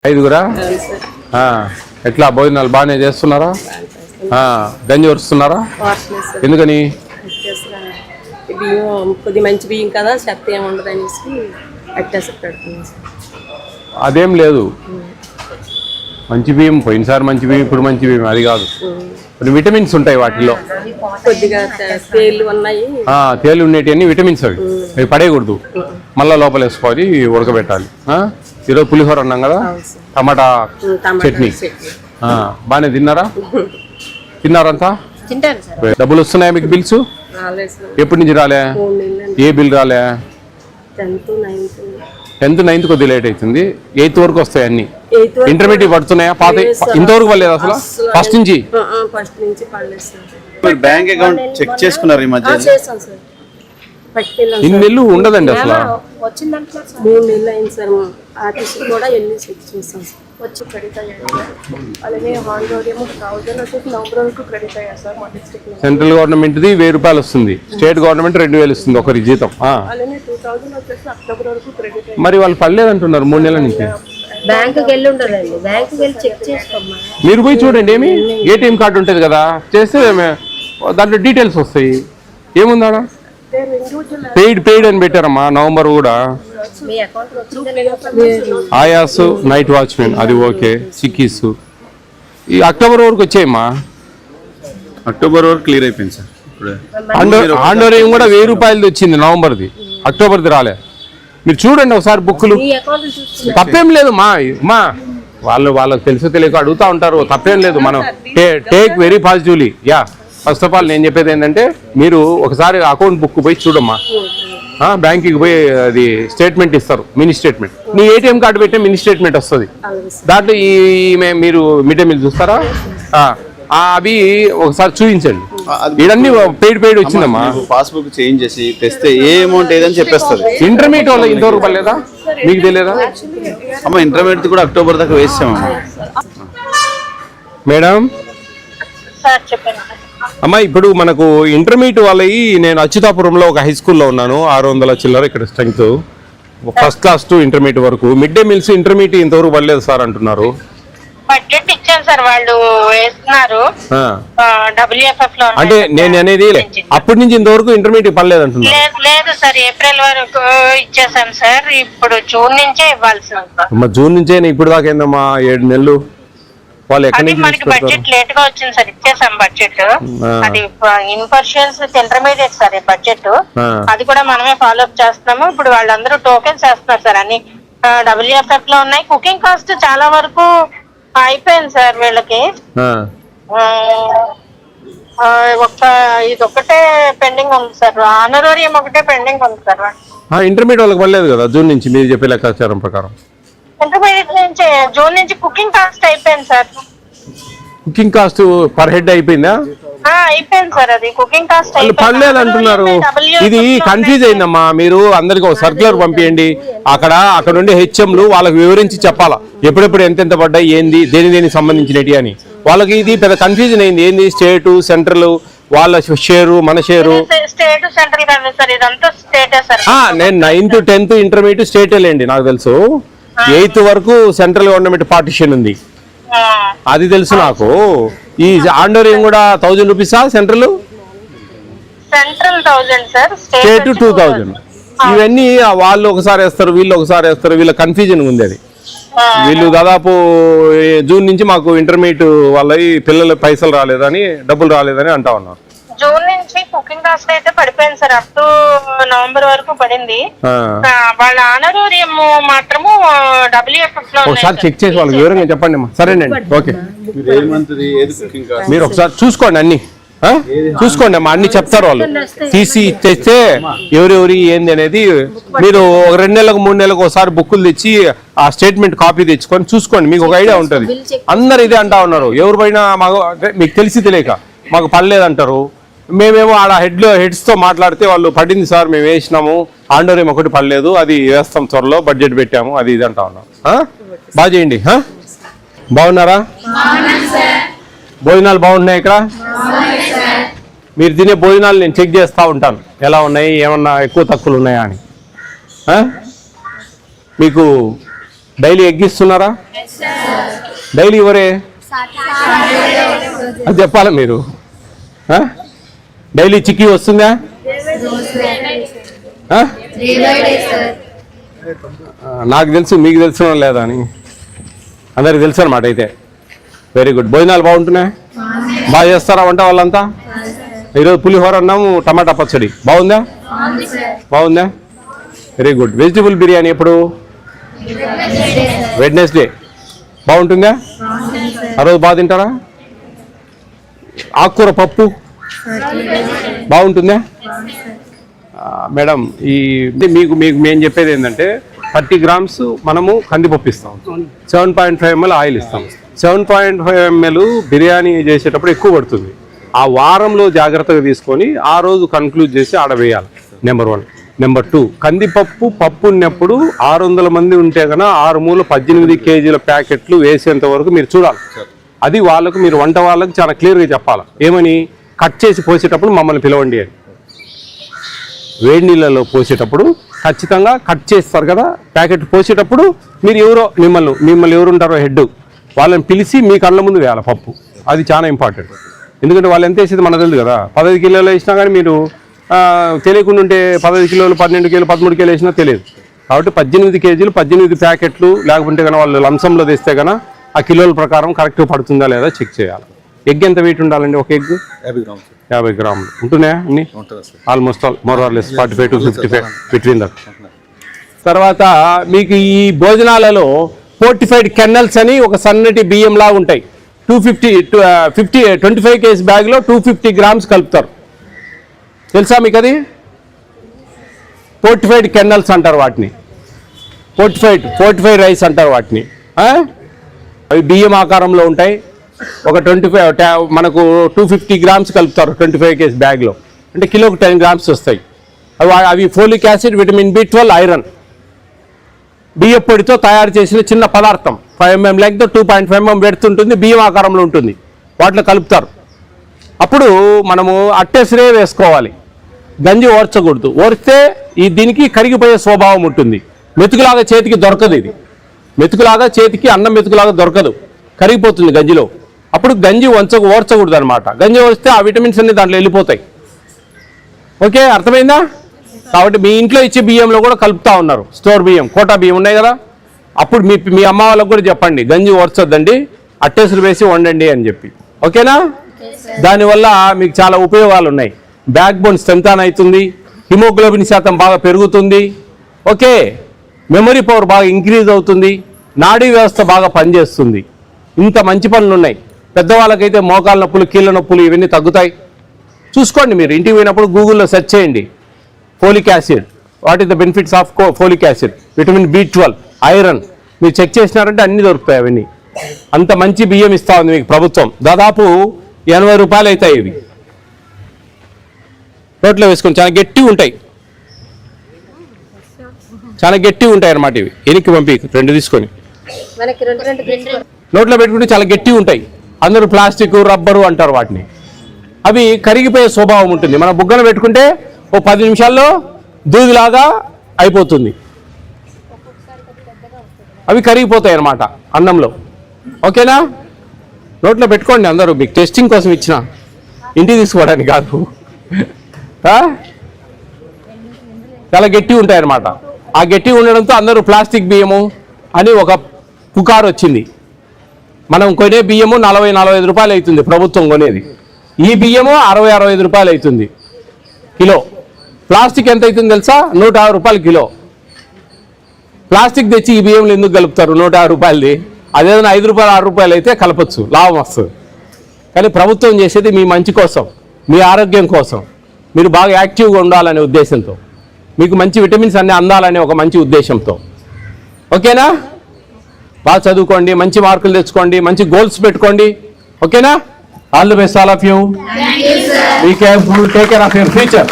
ఐదుగురా ఎట్లా భోజనాలు బాగానే చేస్తున్నారా? గంజి వరుస్తున్నారా? ఎందుకని? బియ్యం కొద్ది మంచి బియ్యం కదా, చెత్త ఏముండదు అనేసి అట్టేసి పెడుతున్నాం. అదేం లేదు, మంచి బియ్యం పోయినసారి మంచి బియ్యం ఇప్పుడు మంచి బియ్యం అది కాదు. కొన్ని విటమిన్స్ ఉంటాయి వాటిల్లో, కొద్దిగా తేలు ఉన్నాయి. తేలు ఉండేటివన్నీ విటమిన్స్ అవి పడేయకూడదు, మళ్ళీ లోపల వేసుకోవాలి, ఉడకబెట్టాలి. ఈరోజు పులిహోర అన్నాం కదా, టమాటా చట్నీ బాగానే తిన్నారా? తిన్నారంతా? డబ్బులు వస్తున్నాయా మీకు? బిల్స్ ఎప్పటి నుంచి రాలే? ఏ బిల్ రాలే? 10th 9th కొద్దిగా లేట్ అవుతుంది, 8th వరకు వస్తాయి అన్ని. ఇంటర్మీడియట్ పడుతున్నాయా? పాత ఇంతవరకు పడలేదు అసలు? ఫస్ట్ నుంచి బ్యాంక్ అకౌంట్ చెక్ చేసుకున్నారు ఈ మధ్య? ఇన్ని నెలలు ఉండదండి అసలు. 3 నెలలు అయింది సార్, ఆఫీస్ కూడా వెళ్ళి చెక్ చేస్తాం సార్. వచ్చి క్రెడిట్ అయ్యాయి, అలాగే హాండోరియం 1000 వచ్చేసి నవంబర్ వరకు క్రెడిట్ అయ్యారు సార్ మా డిస్ట్రిక్ట్. సెంట్రల్ గవర్నమెంట్ది 1000 రూపాయలు వస్తుంది, స్టేట్ గవర్నమెంట్ 2000 ఇస్తుంది ఒకరి జీతం. అలానే 2000 వచ్చేసి అక్టోబర్ వరకు క్రెడిట్ అయ్యారు. మరి వాళ్ళు పడలేదంటున్నారు 3 నెలల నుంచి. బ్యాంకుకి వెళ్ళి ఉండదండి, బ్యాంకుకి వెళ్ళి చెక్ చేసుకోమ్మా. మీరు పోయి చూడండి, ఏమి ఏటీఎం కార్డు ఉంటుంది కదా, చేస్తే దాంట్లో డీటెయిల్స్ వస్తాయి. ఏముందా పెయిడ్ అని పెట్టారమ్మా నవంబర్ కూడా. ఆయాస్ నైట్ వాచ్మెన్ అది ఓకే, సిక్కీస్ ఈ అక్టోబర్ వరకు వచ్చాయమ్మా. అక్టోబర్ వరకు క్లియర్ అయిపోయింది సార్. ఆండోరియం కూడా 1000 రూపాయలది వచ్చింది నవంబర్ది, అక్టోబర్ది రాలే. మీరు చూడండి ఒకసారి బుక్లు, తప్పేం లేదు మా వాళ్ళకి తెలుసో తెలియక అడుగుతూ ఉంటారు, తప్పేం లేదు. మనం take very positively. First of all నేను చెప్పేది ఏంటంటే, మీరు ఒకసారి అకౌంట్ బుక్ పోయి చూడమ్మా, బ్యాంకుకి పోయి అది స్టేట్మెంట్ ఇస్తారు, మినీ స్టేట్మెంట్. నీ ఏటీఎం కార్డు పెట్టే మినీ స్టేట్మెంట్ వస్తుంది, దాంట్లో మీరు మిడ్ డే మీల్ చూస్తారా? అవి ఒకసారి చూపించండి. ఇవన్నీ పెయిడ్ వచ్చిందమ్మా. పాస్బుక్ చేంజ్ చేసి తెస్తే ఏ అమౌంట్ ఏదని చెప్పేస్తుంది. ఇంటర్మీడియట్ వల్ల ఇంతవరకు పడలేదా? మీకు తెలియదా? అమ్మ ఇంటర్మీడియట్ కూడా అక్టోబర్ దాకా వేసామమ్మా. మేడం అమ్మా, ఇప్పుడు మనకు ఇంటర్మీడియట్ వాళ్ళవి, నేను అచ్యుతాపురంలో ఒక హై స్కూల్లో ఉన్నాను, 600 చిల్లర ఇక్కడ strength, first class to intermediate వరకు. మిడ్ డే మీల్స్ ఇంటర్మీడియట్ ఇంతవరకు పడలేదు సార్ అంటున్నారు. బడ్జెట్ ఇచ్చాను సార్, వాళ్ళు వేస్తున్నారు WFF లో. అంటే నేను అనేది అప్పటి నుంచి ఇంతవరకు ఇంటర్మీడియట్ పడలేదు అంటున్నారు. లేదు సార్, ఏప్రిల్ వరకు ఇచ్చేసాం సార్, ఇప్పుడు జూన్ నుంచే ఇవ్వాల్సి ఉంది. జూన్ నుంచే ఇప్పుడు దాకా ఏందమ్మా 7 నెలలు. వాళ్ళు ఎక్కడి నుంచి మనకి బడ్జెట్ లేట్ గా వచ్చింది సార్, ఇచ్చేసాం బడ్జెట్. అది ఇన్ఫర్షియన్స్ ఇంటర్మీడియట్ సార్ బడ్జెట్, అది కూడా మనమే ఫాలో అప్ చేస్తున్నాము. ఇప్పుడు వాళ్ళందరూ టోకెన్స్ వేస్తున్నారు సార్, అన్ని WFF లో ఉన్నాయి. కుకింగ్ కాస్ట్ చాలా వరకు అయిపోయింది సార్ వీళ్ళకి. ఇది ఒకటే పెండింగ్ ఉంది సార్, ఆనరోరియం ఒకటే పెండింగ్ ఉంది సార్. ఇంటర్మీడియట్ వాళ్ళకి పడలేదు కదా జూన్ నుంచి మీరు చెప్పే లెక్కాచారం ప్రకారం? ఇంటర్మీడియట్ నుంచి జూన్ నుంచి కుకింగ్ కాస్ట్ అయిపోయింది sir. Cooking cost per head అయిపోయిందా? అయిపోయింది సార్, అది కుకింగ్ కాస్ట్ పడలేదు అంటున్నారు. ఇది కన్ఫ్యూజ్ అయిందమ్మా. మీరు అందరికి ఒక సర్క్యులర్ పంపించండి, అక్కడ ఉండే హెచ్ఎంలు వాళ్ళకి వివరించి చెప్పాలా ఎప్పుడెప్పుడు ఎంతెంత పడ్డాయి, ఏంది దేనికి సంబంధించినవి అని. వాళ్ళకి ఇది పెద్ద కన్ఫ్యూజన్ అయింది, ఏంది స్టేట్ సెంట్రల్, వాళ్ళ షేరు మన షేరు. నేను 9th 10th ఇంటర్మీడియట్ స్టేటే లేండి, నాకు తెలుసు. 8th వరకు సెంట్రల్ గవర్నమెంట్ పార్టిషన్ ఉంది, అది తెలుసు నాకు. ఈ ఆండోరియం కూడా 1000 రూపీసా? Central 1000 sir, state 2000. ఇవన్నీ వాళ్ళు ఒకసారి వేస్తారు, వీళ్ళు ఒకసారి వేస్తారు, వీళ్ళ కన్ఫ్యూజన్ ఉంది. అది వీళ్ళు దాదాపు జూన్ నుంచి మాకు ఇంటర్మీడియట్ వాళ్ళ పిల్లల పైసలు రాలేదని, డబ్బులు రాలేదని అంటా ఉన్నారు. జూన్ నుంచి కుకింగ్ కాస్ట్ అయితే పడిపోయింది సార్, అప్ టు నవంబర్ వరకు పడింది. వాళ్ళ ఆనరోరియం మాత్రము WFF లో ఒకసారి చెక్ చేసి వాళ్ళకి వివరంగా చెప్పండి అమ్మా. సరేనండి, ఓకే. మీరు ఒకసారి చూసుకోండి, అన్ని చూసుకోండి అమ్మా, అన్ని చెప్తారు వాళ్ళు. తీసి తెస్తే ఎవరెవరి ఏంది అనేది మీరు 2 నెలలకు 3 నెలలకు ఒకసారి బుక్కులు తెచ్చి ఆ స్టేట్మెంట్ కాపీ తెచ్చుకొని చూసుకోండి, మీకు ఒక ఐడియా ఉంటుంది. అందరు ఇదే అంటా ఉన్నారు, ఎవరు పైన మాకు మీకు తెలిసి తెలియక మాకు పడలేదంటారు. మేమేమో ఆడ హెడ్స్తో మాట్లాడితే వాళ్ళు పడింది సార్, మేము వేసినాము, ఆండోరియం ఒకటి పడలేదు, అది వేస్తాం త్వరలో, బడ్జెట్ పెట్టాము, అది ఇది అంటా ఉన్నాం. బాగా చేయండి. బాగున్నారా? భోజనాలు బాగున్నాయి ఇక్కడ? మీరు తినే భోజనాలు నేను చెక్ చేస్తూ ఉంటాను, ఎలా ఉన్నాయి, ఏమన్నా ఎక్కువ తక్కువలు ఉన్నాయా అని. మీకు డైలీ ఎగ్ ఇస్తున్నారా? డైలీ ఎవరే అది చెప్పాలా మీరు? డైలీ చిక్కీ వస్తుందా? నాకు తెలుసు, మీకు తెలుసు లేదా అని అందరికి తెలుసు అనమాట. అయితే వెరీ గుడ్. భోజనాలు బాగుంటున్నాయి? బాగా చేస్తారా వంట వాళ్ళంతా? ఈరోజు పులిహోర అన్నాము, టమాటా పచ్చడి. బాగుందా? బాగుందా? Very good. వెజిటబుల్ బిర్యానీ ఎప్పుడు? వెడ్నెస్డే. బాగుంటుందా? ఆ రోజు బాగా తింటారా? ఆకుకూర పప్పు బాగుంటుందా? మేడం, ఈ మీకు మీకు మేము చెప్పేది ఏంటంటే 30 grams మనము కందిపప్పు ఇస్తాం, 7.5 ml ఆయిల్ ఇస్తాం. 7.5 ml బిర్యానీ చేసేటప్పుడు ఎక్కువ పడుతుంది. ఆ వారంలో జాగ్రత్తగా తీసుకొని ఆ రోజు కన్క్లూడ్ చేసి ఆడవేయాలి. నెంబర్ 1. నెంబర్ 2, కందిపప్పు పప్పు ఉన్నప్పుడు 600 మంది ఉంటే కన్నా 6 మూల 18 kg ప్యాకెట్లు వేసేంత వరకు మీరు చూడాలి. అది వాళ్ళకు, మీరు వంట వాళ్ళకి చాలా క్లియర్గా చెప్పాలి. ఏమని? కట్ చేసి పోసేటప్పుడు మమ్మల్ని పిలవండి అని. వేడి నీళ్ళలో పోసేటప్పుడు ఖచ్చితంగా కట్ చేస్తారు కదా ప్యాకెట్. పోసేటప్పుడు మీరు ఎవరో మిమ్మల్ని ఎవరు ఉంటారో హెడ్, వాళ్ళని పిలిచి మీ కళ్ళ ముందు వేయాలి పప్పు. అది చాలా ఇంపార్టెంట్. ఎందుకంటే వాళ్ళు ఎంత వేసేది మనకు తెలియదు కదా. 15 కిలోలు వేసినా కానీ మీరు తెలియకుండా ఉంటే 15 కిలోలు 12 కిలోలు 13 కిలోలు వేసినా తెలియదు. కాబట్టి 18 kg 18 ప్యాకెట్లు లేకుంటే కన్నా వాళ్ళు లంసంలో తెస్తే కన్నా ఆ కిలోల ప్రకారం కరెక్ట్గా పడుతుందా లేదా చెక్ చేయాలి. ఎగ్ ఎంత వెయిట్ ఉండాలండి? ఒక ఎగ్ 50 grams ఉంటున్నాయా? అన్ని almost all more or less 45 to 55 between that. తర్వాత మీకు ఈ భోజనాలలో ఫోర్టిఫైడ్ కెన్నల్స్ అని ఒక సన్నటి బియ్యం లాగా ఉంటాయి. 25 kg బ్యాగ్లో 250 grams కలుపుతారు. తెలుసా మీకు అది? ఫోర్టిఫైడ్ కెన్నల్స్ అంటారు వాటిని. ఫోర్టిఫైడ్ రైస్ అంటారు వాటిని. అవి బియ్యం ఆకారంలో ఉంటాయి. ఒక 25 మనకు 250 grams కలుపుతారు 25 kg బ్యాగ్లో. అంటే కిలోకి 10 grams వస్తాయి. అవి folic acid, vitamin B12, iron. బియ్యం పొడితో తయారు చేసిన చిన్న పదార్థం. 5 mm లెంగ్త్, 2.5 mm వెడత్ ఉంటుంది. బియ్యం ఆకారంలో ఉంటుంది. వాటిలో కలుపుతారు. అప్పుడు మనము అట్టేసిరే వేసుకోవాలి. గంజి ఓర్చకూడదు. ఓర్స్తే దీనికి కరిగిపోయే స్వభావం ఉంటుంది. మెతుకులాగా చేతికి దొరకదు. ఇది మెతుకులాగా చేతికి అన్నం మెతుకులాగా దొరకదు, కరిగిపోతుంది గంజిలో. అప్పుడు గంజి ఓర్చకూడదు అనమాట. గంజి ఓర్స్తే ఆ విటమిన్స్ అన్ని దాంట్లో వెళ్ళిపోతాయి. ఓకే, అర్థమైందా? కాబట్టి మీ ఇంట్లో ఇచ్చే బియ్యంలో కూడా కలుపుతూ ఉన్నారు. స్టోర్ బియ్యం, కోటా బియ్యం ఉన్నాయి కదా. అప్పుడు మీ అమ్మ వాళ్ళకు కూడా చెప్పండి, గంజి ఓర్చొద్దండి, అట్టేసులు వేసి వండండి అని చెప్పి. ఓకేనా? దానివల్ల మీకు చాలా ఉపయోగాలు ఉన్నాయి. బ్యాక్ బోన్ స్ట్రెంథన్ అవుతుంది, హిమోగ్లోబిన్ శాతం బాగా పెరుగుతుంది. ఓకే, మెమరీ పవర్ బాగా ఇంక్రీజ్ అవుతుంది, నాడీ వ్యవస్థ బాగా పనిచేస్తుంది. ఇంత మంచి పనులు ఉన్నాయి. పెద్దవాళ్ళకైతే మోకాల నొప్పులు, కీళ్ళ నొప్పులు ఇవన్నీ తగ్గుతాయి. చూసుకోండి, మీరు ఇంటికి పోయినప్పుడు గూగుల్లో సెర్చ్ చేయండి folic acid. What is the benefits of folic acid? Vitamin B12, iron. మీరు చెక్ చేసినారంటే అన్నీ దొరుకుతాయి అవన్నీ. అంత మంచి బియ్యం ఇస్తా ఉంది మీకు ప్రభుత్వం. దాదాపు 80 రూపాయలు అవుతాయి ఇవి. రోట్లో వేసుకొని చాలా గట్టిగా ఉంటాయి, చాలా గట్టిగా ఉంటాయి అన్నమాట. ఇవి ఎనికి పంపి 2 తీసుకొని నోట్లో పెట్టుకుంటే చాలా గట్టిగా ఉంటాయి. అందరూ ప్లాస్టిక్, రబ్బరు అంటారు వాటిని. అవి కరిగిపోయే స్వభావం ఉంటుంది. మన బుగ్గన పెట్టుకుంటే ఓ 10 నిమిషాల్లో దూదిలాగా అయిపోతుంది. అవి కరిగిపోతాయి అన్నమాట అన్నంలో. ఓకేనా? నోట్లో పెట్టుకోండి అందరూ. మీకు టెస్టింగ్ కోసం ఇచ్చిన, ఇంటికి తీసుకోవడానికి కాదు. చాలా గట్టిగా ఉంటాయి అన్నమాట. ఆ గట్టిగా ఉండడంతో అందరూ ప్లాస్టిక్ బియ్యము అని ఒక పుకారు వచ్చింది. మనం కొనే బియ్యము 40-45 రూపాయలు అవుతుంది ప్రభుత్వం కొనేది. ఈ బియ్యము 60-65 రూపాయలు అవుతుంది కిలో. ప్లాస్టిక్ ఎంత అవుతుంది తెలుసా? 150 రూపాయలు కిలో. ప్లాస్టిక్ తెచ్చి ఈ బియ్యంలో ఎందుకు కలుపుతారు? 150 రూపాయలది. అదేదైనా 5 రూపాయలు 6 రూపాయలు అయితే కలపచ్చు, లాభం వస్తుంది. కానీ ప్రభుత్వం చేసేది మీ మంచి కోసం, మీ ఆరోగ్యం కోసం, మీరు బాగా యాక్టివ్గా ఉండాలనే ఉద్దేశంతో, మీకు మంచి విటమిన్స్ అన్నీ అందాలనే ఒక మంచి ఉద్దేశంతో. ఓకేనా? బాగా చదువుకోండి, మంచి మార్కులు తెచ్చుకోండి, మంచి గోల్స్ పెట్టుకోండి. ఓకేనా? All the best all of you. Be careful, take care of your future.